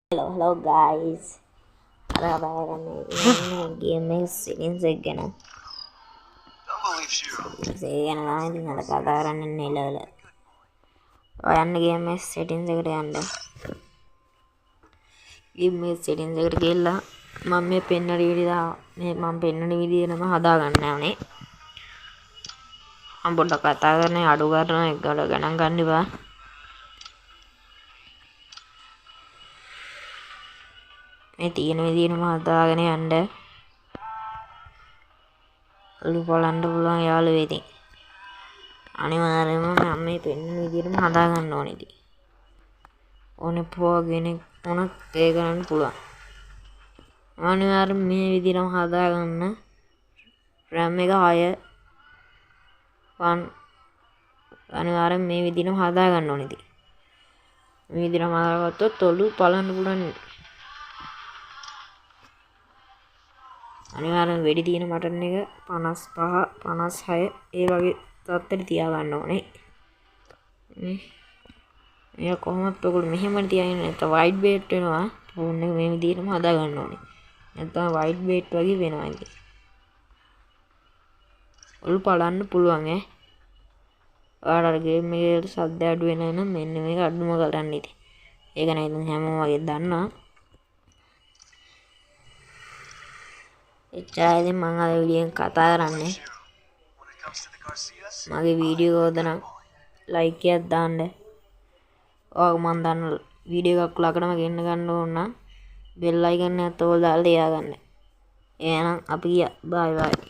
Hello guys. Ada bayarane ini game settings ගැන. settings ගැන තමයි ඉතින් අද කතා කරන්න නෙලවල. ඔයන්න game settings එකට යන්න. game settings එකට ගිහලා මම මේ පෙන්නන විදිහටම හදා ගන්න ඕනේ. මම පොඩ්ඩක් කතා කරන්නේ අඩු කරන එක ගණන් ගන්න එපා. මේ තියෙන විදිහටම හදාගෙන යන්න. අලු බලන්න පුළුවන් යාළුවෝ ඉතින්. අනිවාර්යයෙන්ම මම මේ පෙන්නන විදිහටම හදා ගන්න ඕනේ ඉතින්. ඕනේ පොවගෙන උනත් ඒ කරන්න පුළුවන්. අනිවාර්යයෙන් මේ විදිහටම හදා ගන්න. RAM එක 6 අනිවාර්යයෙන් මේ විදිහටම හදා ගන්න ඕනේ ඉතින්. මේ විදිහටම හදාගත්තොත් ඔලු බලන්න පුළුවන්. අනිවාර්යෙන් වෙඩි තියෙන බටන් එක 55 56 ඒ වගේ තත්ත්වෙට තියා ගන්න ඕනේ. මේ කොහොමද ඔයගොල්ලෝ මෙහෙම තියාගෙන නැත්නම් වයිට් බේට් වෙනවා. ෆෝන් එක මේ විදිහටම හදා ගන්න ඕනේ. නැත්නම් වයිට් බේට් වගේ වෙනවා ඉතින්. ඔලු බලන්න පුළුවන් ඈ. ඔයාලට ගේම් එකේ සද්ද අඩු වෙනවා නම් මෙන්න මේක අඩුම කරන්න ඉතින්. ඒක නම් ඉතින් හැමෝම වගේ දන්නවා. එච්චරයි ඉතින් මම අද වීඩියෝෙන් කතා කරන්නේ. මගේ වීඩියෝ එක නම් ලයික් එකක් දාන්න. ඔයාලා මම දාන වීඩියෝ එකක් ළඟටම ගෙන්න ගන්න ඕන නම් බෙල් අයිකන් එකත් ඕල් දාලා තියාගන්න. එහෙනම් අපි ගියා. බයි බයි.